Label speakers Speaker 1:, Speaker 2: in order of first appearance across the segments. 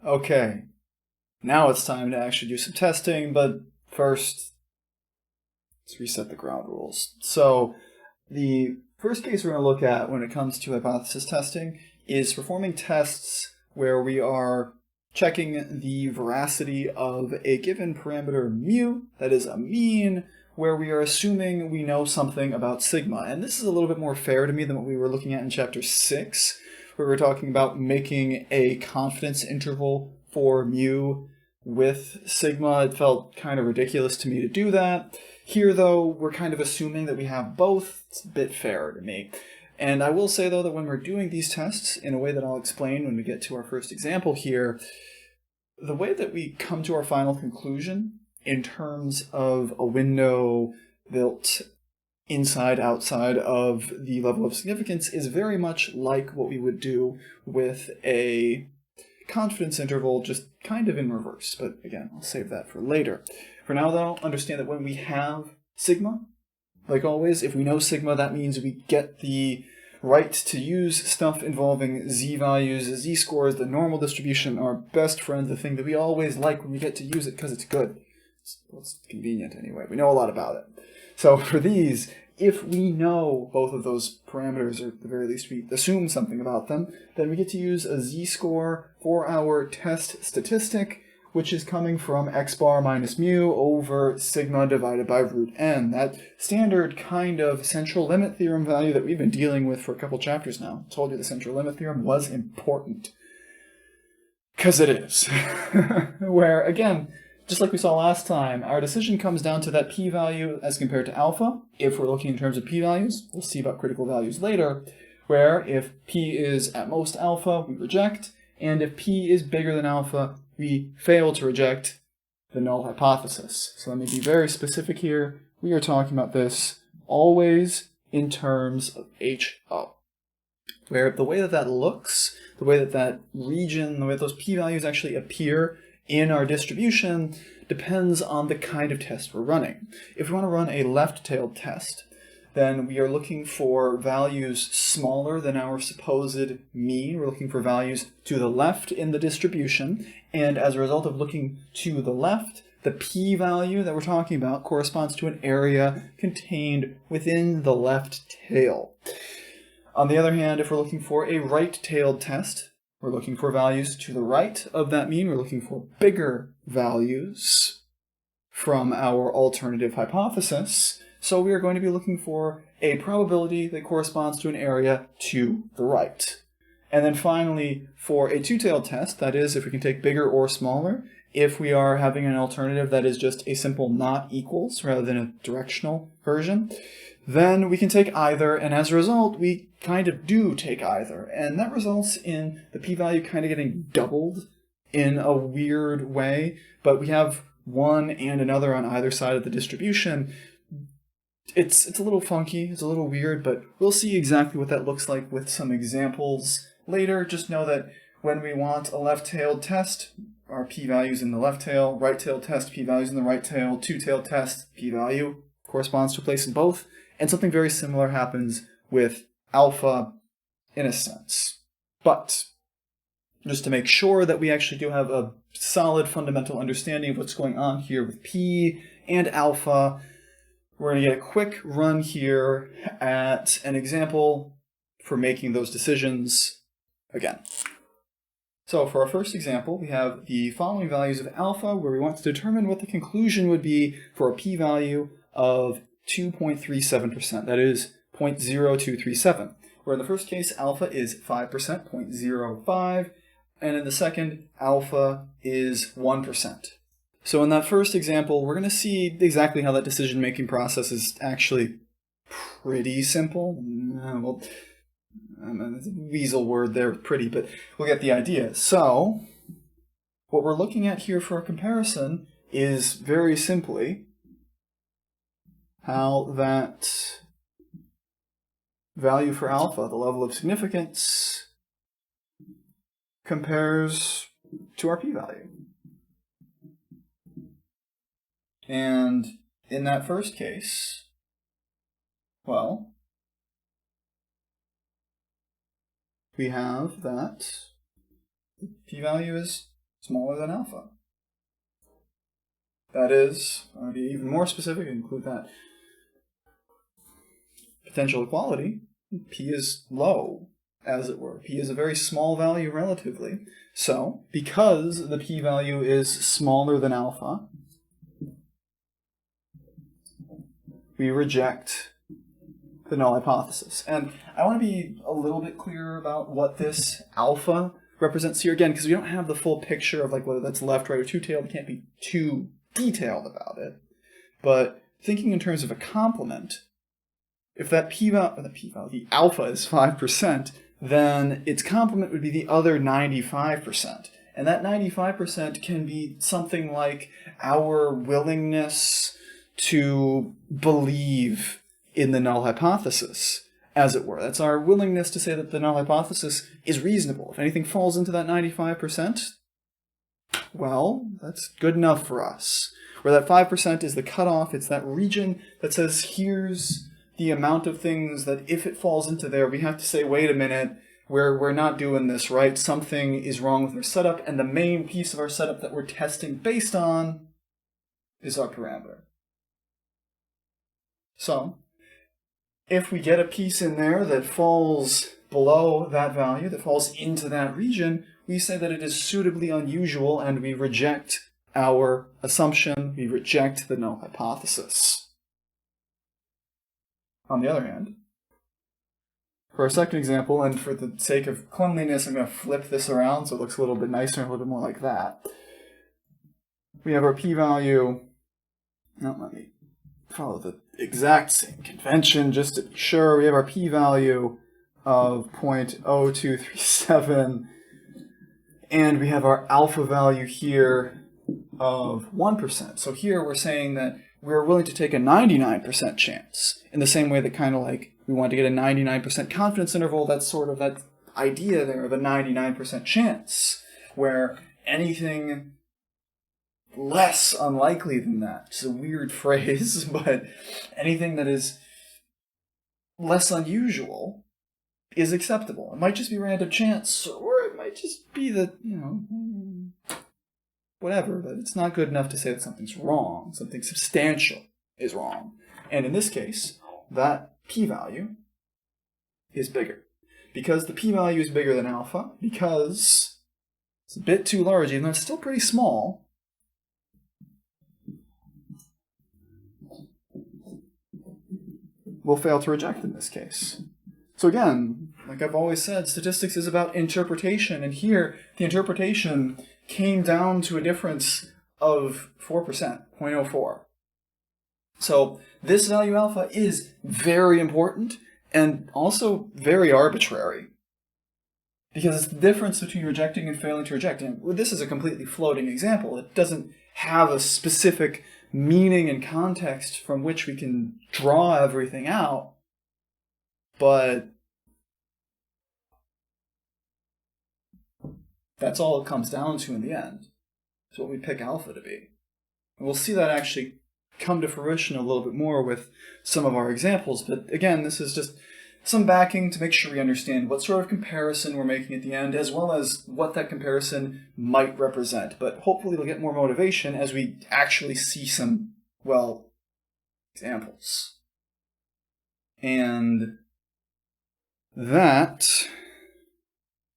Speaker 1: Okay, now it's time to actually do some testing, but first, let's reset the ground rules. So, the first case we're going to look at when it comes to hypothesis testing is performing tests where we are checking the veracity of a given parameter mu, that is a mean, where we are assuming we know something about sigma. And this is a little bit more fair to me than what we were looking at in chapter 6, where we were talking about making a confidence interval for mu with sigma. It felt kind of ridiculous to me to do that. Here, though, we're kind of assuming that we have both. It's a bit fairer to me. And I will say, though, that when we're doing these tests in a way that I'll explain when we get to our first example here, the way that we come to our final conclusion in terms of a window built inside, outside of the level of significance is very much like what we would do with a confidence interval, just kind of in reverse. But again, I'll save that for later. For now, though, understand that when we have sigma, like always, if we know sigma, that means we get the right to use stuff involving z-values, z-scores, the normal distribution, our best friend, the thing that we always like when we get to use it because it's good. It's convenient anyway. We know a lot about it. So for these, if we know both of those parameters, or at the very least we assume something about them, then we get to use a z-score for our test statistic, which is coming from x bar minus mu over sigma divided by root n. That standard kind of central limit theorem value that we've been dealing with for a couple chapters now. I told you the central limit theorem was important. Because it is. Where, again, just like we saw last time, our decision comes down to that p-value as compared to alpha. If we're looking in terms of p-values, we'll see about critical values later, where if p is at most alpha, we reject, and if p is bigger than alpha, we fail to reject the null hypothesis. So let me be very specific here. We are talking about this always in terms of HO, where the way that that looks, the way that that region, the way that those p-values actually appear in our distribution depends on the kind of test we're running. If we want to run a left-tailed test, then we are looking for values smaller than our supposed mean. We're looking for values to the left in the distribution, and as a result of looking to the left, the p-value that we're talking about corresponds to an area contained within the left tail. On the other hand, if we're looking for a right-tailed test, we're looking for values to the right of that mean. We're looking for bigger values from our alternative hypothesis. So we are going to be looking for a probability that corresponds to an area to the right. And then finally, for a two-tailed test, that is, if we can take bigger or smaller, if we are having an alternative that is just a simple not equals rather than a directional version, then we can take either, and as a result, we kind of do take either. And that results in the p-value kind of getting doubled in a weird way, but we have one and another on either side of the distribution. It's a little funky, it's a little weird, but we'll see exactly what that looks like with some examples later. Just know that when we want a left-tailed test, our p-values in the left tail, right-tailed test, p-values in the right tail, two-tailed test, p-value corresponds to a place in both. And something very similar happens with alpha in a sense. But just to make sure that we actually do have a solid fundamental understanding of what's going on here with p and alpha, we're going to get a quick run here at an example for making those decisions again. So for our first example, we have the following values of alpha, where we want to determine what the conclusion would be for a p-value of 2.37%, that is 0.0237, where in the first case alpha is 5%, 0.05, and in the second alpha is 1%. So in that first example, we're going to see exactly how that decision-making process is actually pretty simple. Well, it's a weasel word there, pretty, but we'll get the idea. So what we're looking at here for a comparison is very simply how that value for alpha, the level of significance, compares to our p-value. And in that first case, well, we have that p-value is smaller than alpha. That is, I want to be even more specific and include that potential equality. P is low, as it were. P is a very small value relatively. So, because the p-value is smaller than alpha, we reject the null hypothesis. And I want to be a little bit clearer about what this alpha represents here, again, because we don't have the full picture of like whether that's left, right, or two-tailed. We can't be too detailed about it. But thinking in terms of a complement, if that the alpha is 5%, then its complement would be the other 95%. And that 95% can be something like our willingness to believe in the null hypothesis, as it were. That's our willingness to say that the null hypothesis is reasonable. If anything falls into that 95%, well, that's good enough for us. Where that 5% is the cutoff, it's that region that says here's the amount of things that if it falls into there, we have to say, wait a minute, we're not doing this right. Something is wrong with our setup, and the main piece of our setup that we're testing based on is our parameter. So, if we get a piece in there that falls below that value, that falls into that region, we say that it is suitably unusual, and we reject our assumption, we reject the null hypothesis. On the other hand, for our second example, and for the sake of cleanliness, I'm going to flip this around so it looks a little bit nicer, a little bit more like that. We have our p-value. Now, let me follow the exact same convention just to be sure. We have our p-value of 0.0237, and we have our alpha value here of 1%. So here we're saying that we're willing to take a 99% chance, in the same way that kind of like we want to get a 99% confidence interval. That's sort of that idea there of a 99% chance, where anything less unlikely than that, it's a weird phrase, but anything that is less unusual is acceptable. It might just be random chance, or it might just be that, whatever, but it's not good enough to say that something's wrong. Something substantial is wrong. And in this case, that p-value is bigger. Because the p-value is bigger than alpha, because it's a bit too large, even though it's still pretty small, we'll fail to reject in this case. So again, like I've always said, statistics is about interpretation, and here the interpretation came down to a difference of 4%, 0.04. So this value alpha is very important and also very arbitrary, because it's the difference between rejecting and failing to reject. And this is a completely floating example. It doesn't have a specific meaning and context from which we can draw everything out, but that's all it comes down to in the end. It's what we pick alpha to be. And we'll see that actually come to fruition a little bit more with some of our examples, but again, this is just some backing to make sure we understand what sort of comparison we're making at the end, as well as what that comparison might represent. But hopefully we'll get more motivation as we actually see some, well, examples. And that,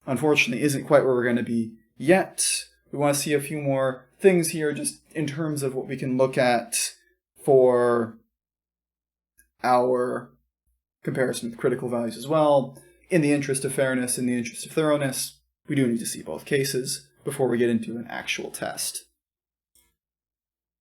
Speaker 1: unfortunately, isn't quite where we're going to be yet. We want to see a few more things here just in terms of what we can look at for our comparison with critical values as well. In the interest of fairness, in the interest of thoroughness, we do need to see both cases before we get into an actual test.